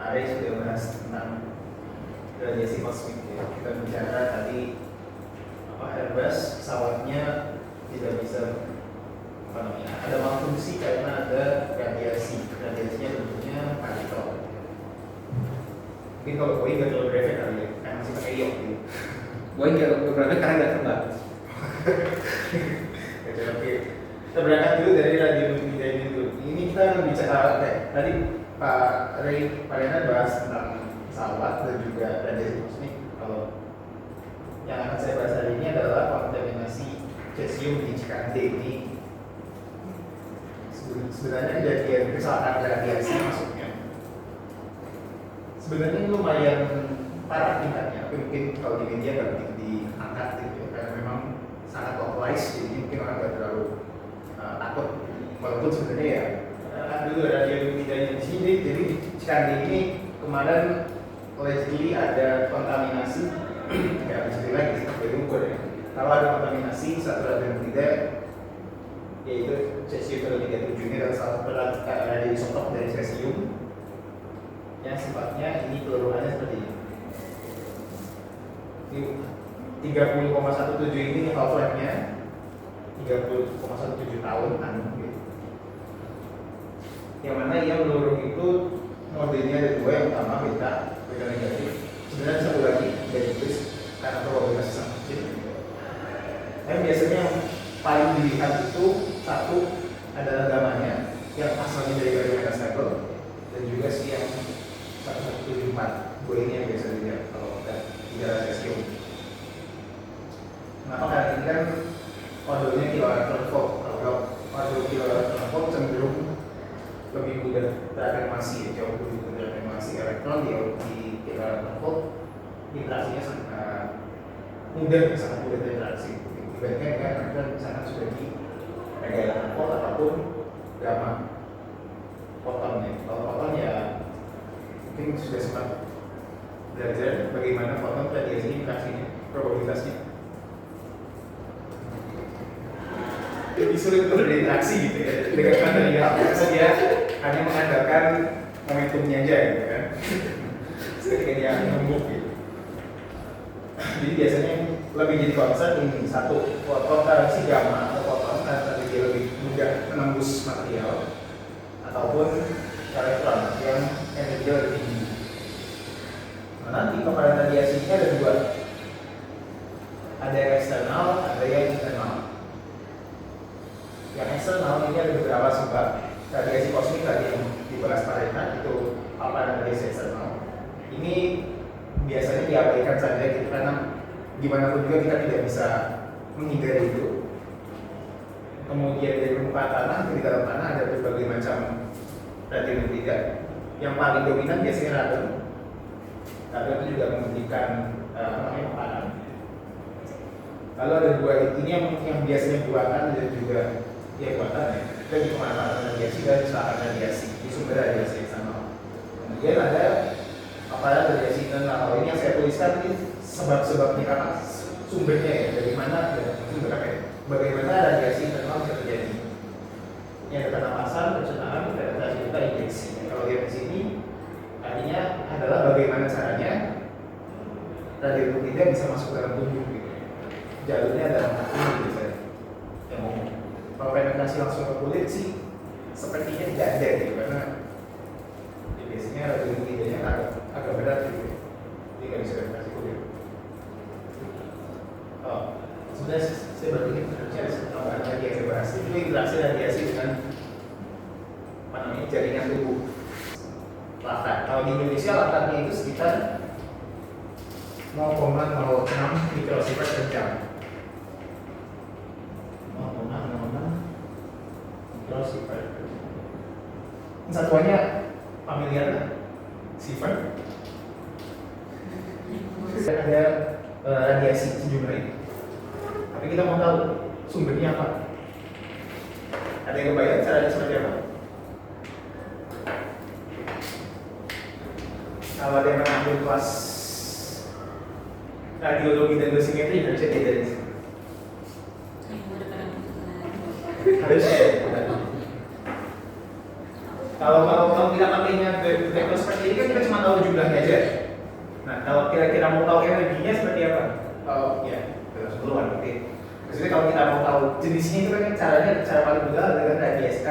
Ari sudah bahas tentang radiasi kosmik ya. Kita bicara tadi Airbus pesawatnya tidak bisa ada malfungsi karena ada radiasinya bentuknya partikel. Mungkin kalau Boeing nggak terlalu grafik kali ya, kan masih pakai ion gitu. Boeing nggak terlalu grafik karena nggak terbang. Oke, kita berangkat dulu dari radionuklida ini dulu. Ini kita bicara tadi Pak Renan bahas tentang pesawat dan juga radiasi kosmik. Kalau yang akan saya bahas hari ini adalah kontaminasi cesium di Cikande. Ini sebenarnya kejadian kecelakaan radiasi maksudnya. Sebenarnya ini lumayan parah tingkatnya, tapi mungkin kalau di media nggak begitu diangkat gitu ya, karena memang sangat localized, jadi mungkin orang nggak terlalu takut. Walaupun sebenarnya ya dulu radionuklidanya di sini, jadi Cikande ini kemarin allegedly ada kontaminasi. Ya, bisa lagi seperti ukur ya. Kalau ada kontaminasi satu radionuklida, yaitu cesium-237 ini adalah salah satu radioisotop dari cesium yang sifatnya ini peluruhannya seperti ini. 30,17 ini half-life-nya 30,17 tahun gitu. Yang mana yang meluruh itu modelnya ada dua, yang pertama beta negatif. Sebenarnya satu lagi dari tulis karena probabilitasnya sangat kecil. Tapi biasanya yang paling dilihat itu satu adalah gamanya yang asalnya dari bagian stable, dan juga si yang 1174 gue ini yang biasa dilihat kalau tidak cesium. Kenapa? Karena ini kan ordernya kilowatt volt. Kalau order kilowatt volt cenderung lebih mudah terafirmasi, jauh lebih mudah terafirmasi elektron di kilowatt volt. Interaksinya sangat mudah terinteraksi dibandingkan dengan elektron misalkan sudah di megawatt volt ataupun gamma fotonnya. Kalau foton ya mungkin sudah sempat belajar bagaimana foton radiasi interaksinya, probabilitasnya. Lebih sulit untuk berinteraksi gitu ya, dengan materi karena dia hanya mengandalkan momentumnya aja gitu kan. Ketika dia numpuk gitu. Jadi biasanya lebih jadi concern ini satu, foton si gamma atau foton karena dia lebih mudah menembus material, ataupun elektron yang energi lebih tinggi. Nah, nanti paparan radiasinya ada dua, ada yang eksternal, ada yang internal. Yang eksternal ini ada beberapa sebab. Radiasi kosmik tadi yang dibahas Pak Renan itu paparan radiasi eksternal. Ini biasanya diabaikan saja gitu, karena gimana pun juga kita tidak bisa menghindari itu. Kemudian dari permukaan tanah ke dalam tanah ada berbagai macam radionuklida. Yang paling dominan biasanya radon. Radon itu juga memberikan paparan. Lalu ada dua ini yang biasanya buatan dan juga buatan ya. Kita di pemanfaatan radiasi dan kecelakaan radiasi di sumber radiasi yang sama. Kemudian ada paparan radiasi internal. Kalau ini yang saya tuliskan ini sebab-sebabnya apa? Sumbernya ya, dari mana ya, sumber apa ya? Bagaimana radiasi internal bisa terjadi? Ini ada penapasan, pencernaan, penetrasi juga injeksi. Kalau lihat di sini, artinya adalah bagaimana caranya radionuklida bisa masuk dalam tubuh. Gitu. Jalurnya adalah ini gitu saya. Yang umum. Kalau penetrasi langsung ke kulit sih, sepertinya tidak ada gitu, karena ya, biasanya radionuklidanya agak berat gitu. Jadi nggak bisa penetrasi kulit. Sebenarnya saya berpikir harusnya tambahan lagi yang saya bahas itu interaksi radiasi dengan jaringan tubuh. Latar. Kalau di Indonesia latarnya itu sekitar 0,06 mikrosievert per jam. 0,06 mikrosievert. Satuannya familiar sievert. Ada radiasi sejumlah ini. Tapi kita mau tahu sumbernya apa. Ada yang kebayang caranya seperti apa? Kalau ada yang mengambil kelas radiologi dan dosimetri harusnya tidak dari sini. Harusnya. Kalau kita pakainya vektor seperti ini kan kita cuma tahu jumlahnya aja. Nah, kalau kira-kira mau tahu energinya seperti apa? Oh ya, terus duluan. Oke. Maksudnya kalau kita mau tahu jenisnya itu kan caranya cara paling mudah dengan radiasi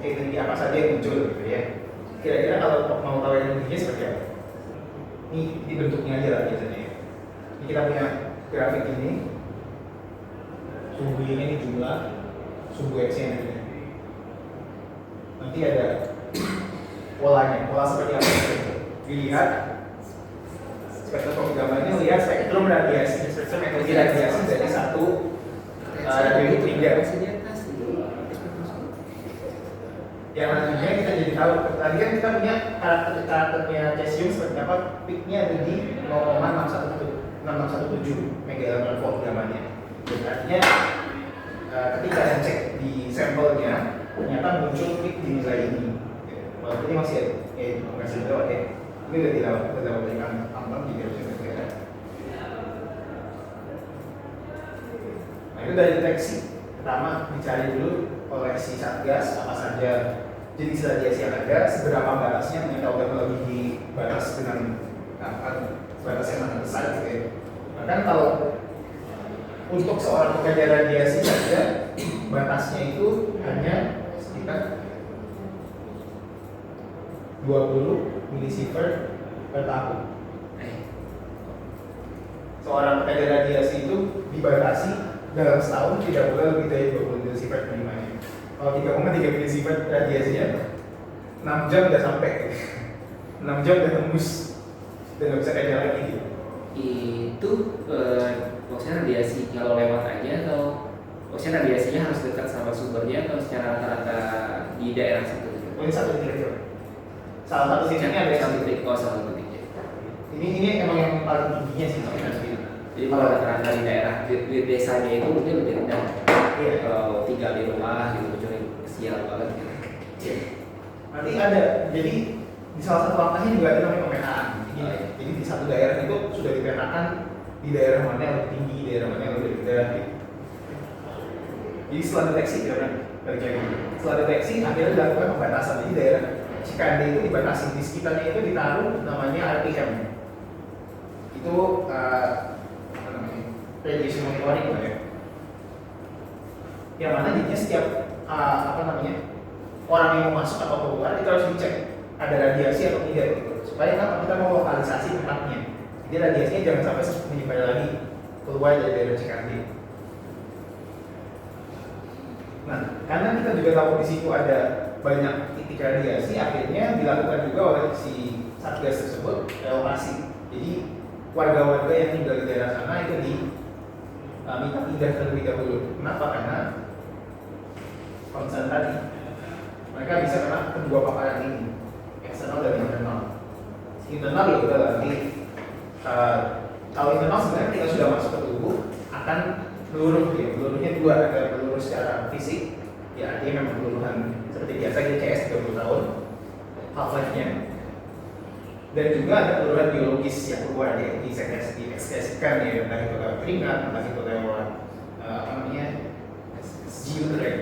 energi apa saja yang muncul gitu ya. Kira-kira kalau mau tahu energinya seperti apa? Ini bentuknya aja lah biasanya. Ini kita punya grafik ini. Sumbu ini jumlah, sumbu X-nya ini. Nanti ada polanya, pola seperti apa? Dilihat spektroskopi gambar ini lihat spektrum radiasi, spektrum energi radiasi dari satu radio tiga. Yang nantinya kita jadi tahu. Tadi kan kita punya karakternya cesium seperti apa? Peaknya ada di 0,617 mega volt gambarnya. Jadi artinya ketika saya cek di sampelnya ternyata muncul peak di nilai ini. Walaupun ini masih lewat ya. Ini udah dilewat dari ambang di garis negara. Nah itu dari deteksi. Pertama dicari dulu oleh si satgas apa saja jenis radiasi yang ada, seberapa batasnya, ternyata udah melebihi batas dengan batas yang sangat besar gitu ya. Bahkan kalau untuk seorang pekerja radiasi saja batasnya itu hanya sekitar 20 milisievert per tahun. Seorang pekerja radiasi itu dibatasi dalam setahun tidak boleh lebih dari 20 milisievert penerimanya. Kalau 3,3 milisievert radiasinya 6 jam udah sampai 6 jam udah tembus dan nggak bisa kerja lagi gitu. Itu maksudnya radiasi kalau lewat aja atau maksudnya radiasinya harus dekat sama sumbernya atau secara rata-rata di daerah situ? Oh, ini satu titik. Salah satu titiknya ada satu titik. Oh, salah satu titik. Ini emang yang paling tingginya sih sebenarnya. Jadi kalau rata-rata di daerah di desanya itu mungkin lebih rendah. Iya. Kalau tinggal di rumah gitu kecuali sial banget gitu. Iya. Nanti ada, jadi di salah satu langkahnya juga ada namanya pemetaan. Jadi di satu daerah itu sudah dipetakan di daerah mana yang lebih tinggi, daerah mana yang lebih rendah. Gitu. Jadi setelah deteksi setelah deteksi akhirnya dilakukan pembatasan. Jadi daerah Cikande itu dibatasi, di sekitarnya itu ditaruh namanya RPM. Itu apa namanya? Radiation monitoring lah ya. Yang mana jadinya setiap orang yang mau masuk atau keluar itu harus dicek ada radiasi atau tidak gitu. Supaya kita mau lokalisasi tempatnya. Jadi radiasinya jangan sampai menyebar lagi keluar dari daerah Cikande. Nah, karena kita juga tahu di situ ada banyak titik radiasi, akhirnya dilakukan juga oleh si satgas tersebut relokasi. Jadi warga-warga yang tinggal di daerah sana itu minta pindah terlebih dahulu. Kenapa? Karena concern tadi mereka bisa kena kedua paparan ini, eksternal dan internal. Internal ya udah nanti kalau internal sebenarnya kita sudah masuk ke tubuh akan peluruh ya, peluruhnya dua, ada peluru secara fisik ya, artinya memang peluruhan seperti biasa kita CS 30 tahun half-life-nya, dan juga ada peluruhan biologis yang keluar ya, diekskresikan ya, entah itu lewat keringat, entah itu lewat giur ya.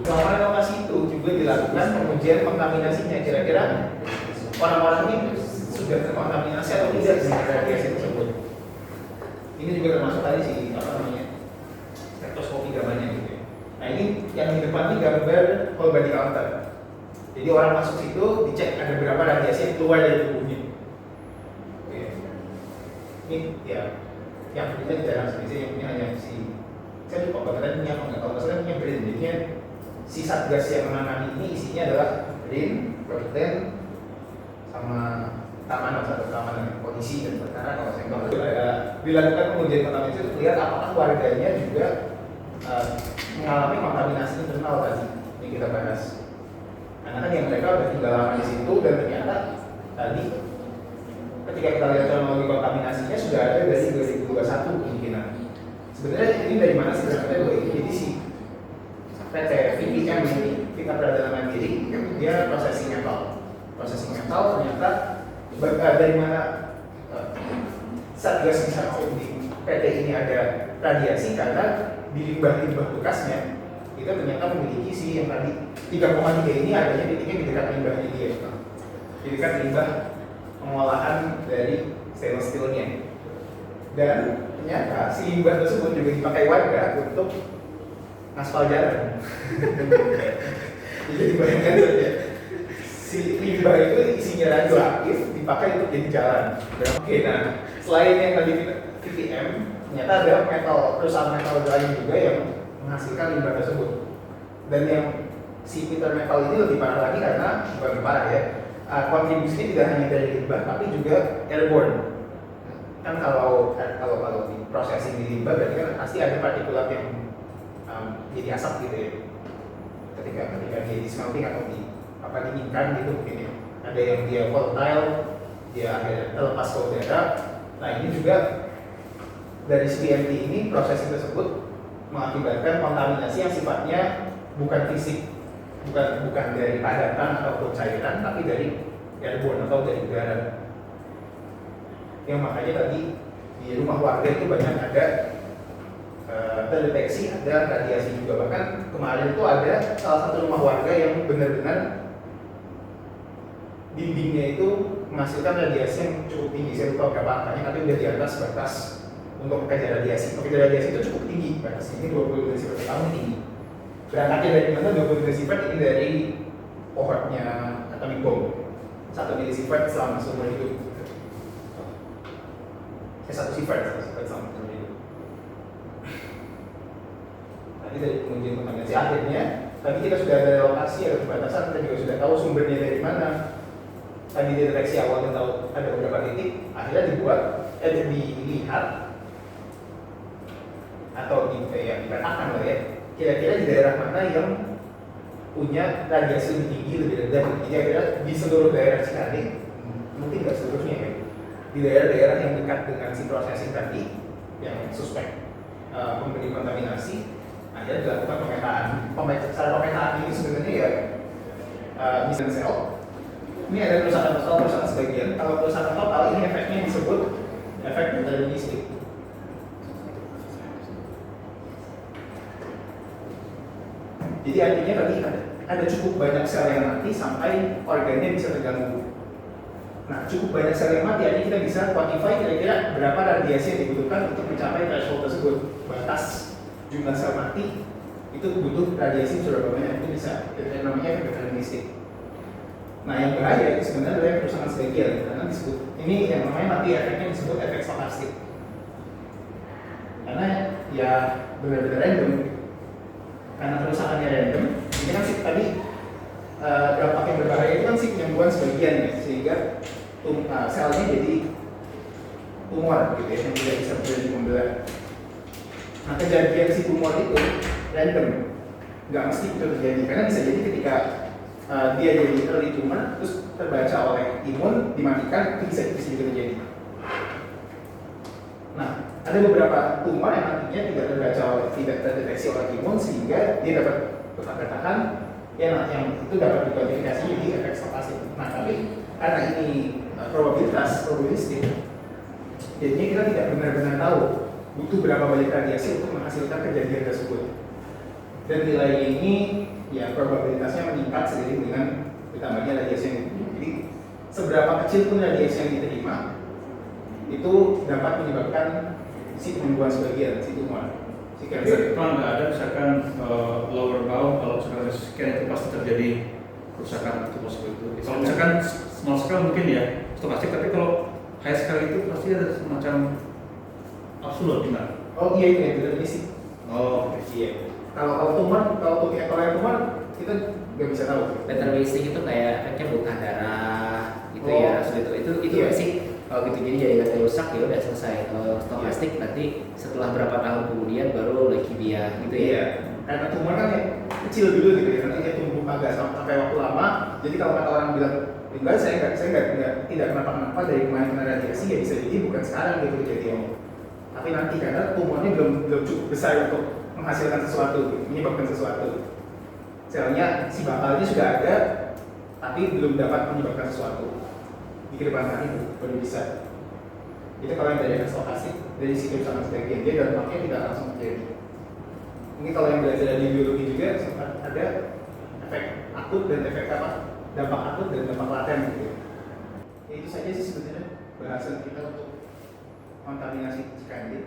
Selama lokasi itu juga dilakukan pengujian kontaminasinya, kira-kira orang-orang ini sudah terkontaminasi atau tidak dengan radiasi tersebut. Ini juga termasuk tadi sih spektroskopi gambarnya gitu ya. Nah ini yang di depan ini gambar whole body counter. Jadi orang masuk situ dicek ada berapa radiasi yang keluar dari tubuhnya. Oke. Ini ya yang punya di dalam spesies yang punya hanya si saya lupa bahkan punya apa nggak, kalau saya punya BRIN. Jadinya si satgas yang menangani ini isinya adalah BRIN, Perten, sama taman atau taman polisi dan perkara kalau saya nggak dilakukan pengujian kontaminasi itu lihat apakah warganya juga mengalami kontaminasi internal tadi yang kita bahas. Karena kan yang mereka udah tinggal lama di situ dan ternyata tadi ketika kita lihat kronologi kontaminasinya sudah ada dari 2021 kemungkinan. Sebenarnya ini dari mana sih sebenarnya jadi si PT VPM ini kita peradaban mandiri dia processing metal ternyata dari mana satgas bisa di PT ini ada radiasi karena di limbah-limbah bekasnya kita ternyata memiliki si yang tadi 3,3 ini adanya titiknya di dekat limbahnya dia. Ini kan limbah pengolahan dari stainless steel-nya. Dan ternyata si limbah tersebut juga dipakai warga untuk ngaspal jalan. Jadi bayangkan saja, si limbah itu isinya radioaktif dipakai untuk jadi jalan. Oke, nah selain yang tadi VTM, ternyata ada perusahaan metal lain juga yang menghasilkan limbah tersebut. Dan yang si Peter Metal ini lebih parah lagi karena bukan parah ya, kontribusinya tidak hanya dari limbah tapi juga airborne. Kan kalau di processing di limbah berarti kan pasti ada partikulat yang jadi asap gitu ya. Ketika dia di smelting atau dinginkan gitu mungkin ya. Ada yang dia volatile, dia akhirnya terlepas ke udara. Nah ini juga dari CMT ini prosesing tersebut mengakibatkan kontaminasi yang sifatnya bukan fisik, bukan dari padatan ataupun cairan, tapi dari airborne atau dari udara. Yang makanya tadi di rumah warga itu banyak ada terdeteksi ada radiasi juga. Bahkan kemarin itu ada salah satu rumah warga yang benar-benar dindingnya itu menghasilkan radiasi yang cukup tinggi. Saya lupa berapa angkanya, tapi udah di atas batas untuk kejar radiasi. Kejar radiasi itu cukup tinggi, batas ini 20 desibel per tahun tinggi. Berangkatnya dari mana 20 desibel ini dari pohonnya atomic bomb. 1 milisievert selama seumur hidup. 1 sievert selama seumur hidup. Tadi dari pengujian kontaminasi akhirnya, tadi kita sudah ada lokasi, ada pembatasan, kita juga sudah tahu sumbernya dari mana. Tadi deteksi awal kita tahu ada beberapa titik, akhirnya dilihat atau dipetakan lah ya. Kira-kira di daerah mana yang punya radiasi lebih tinggi, lebih rendah. Jadi akhirnya di seluruh daerah Cikadeng, mungkin nggak seluruhnya ya, di daerah-daerah yang dekat dengan si processing tadi, yang suspek memberi kontaminasi, akhirnya dilakukan pemetaan. Secara pemetaan ini sebenarnya ya bisa sel. Ini ada kerusakan total, kerusakan sebagian. Kalau kerusakan total ini efeknya disebut efek deterministik. Jadi artinya tadi ada cukup banyak sel yang mati sampai organnya bisa terganggu. Nah, cukup banyak sel yang mati, artinya kita bisa quantify kira-kira berapa radiasi yang dibutuhkan untuk mencapai threshold tersebut. Batas jumlah sel mati itu butuh radiasi berapa banyak, itu bisa. Itu namanya efek deterministik. Nah, yang bahaya itu sebenarnya adalah kerusakan sebagian, karena disebut ini yang namanya mati efeknya disebut efek stokastik. Karena ya benar-benar random. Karena kerusakannya random, ini kan sih tadi dampak yang berbahaya itu kan sih penyembuhan sebagian ya, sehingga selnya jadi tumor gitu ya, yang tidak bisa menjadi membelah. Nah, kejadian si tumor itu random, nggak mesti itu terjadi, karena bisa jadi ketika dia jadi early tumor, terus terbaca oleh imun, dimatikan, itu bisa juga terjadi. Nah, ada beberapa tumor yang nantinya tidak terdeteksi oleh imun sehingga dia dapat tetap bertahan, yang itu dapat dikuantifikasi jadi efek stokastik. Nah, tapi karena ini probabilistik, jadinya kita tidak benar-benar tahu butuh berapa banyak radiasi untuk menghasilkan kejadian tersebut. Dan nilai ini ya probabilitasnya meningkat seiring dengan ditambahnya radiasi yang diterima. Jadi seberapa kecil pun radiasi yang diterima itu dapat menyebabkan si penyembuhan sebagian si tumor. Si cancer. Kalau nggak ada misalkan lower bound, kalau misalkan sekian itu pasti terjadi kerusakan tubuh seperti itu. Kalau misalkan small scale mungkin ya stokastik, tapi kalau high scale itu pasti ada semacam absolut gimana? Oh iya, itu yang deterministik. Oh iya. Kalau yang tumor kita nggak bisa tahu. Deterministik itu kayak efeknya muntah darah gitu ya, itu iya. sih. Kalau gitu jadi jaringannya rusak ya udah selesai. Kalau stokastik nanti setelah berapa tahun kemudian baru leukemia gitu ya. Iya. Karena tumor kan yang kecil dulu gitu ya, nanti dia tumbuh agak sampai waktu lama. Jadi kalau kata orang bilang enggak, saya tidak kenapa-kenapa dari kemarin kena radiasi, ya bisa jadi bukan sekarang gitu kejadiannya. Tapi nanti karena tumornya belum cukup besar untuk menghasilkan sesuatu, menyebabkan sesuatu. Selnya si bakalnya sudah ada, tapi belum dapat menyebabkan sesuatu. Di kedepan hari itu baru bisa. Itu kalau yang dari stokastik, dari situ sangat sebagian dia dampaknya tidak langsung terjadi. Ini kalau yang belajar dari biologi juga sempat ada efek akut dan efek dampak akut dan dampak laten gitu. aja sih sebetulnya bahasan kita untuk kontaminasi cikanjit.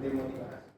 Demo dibahas.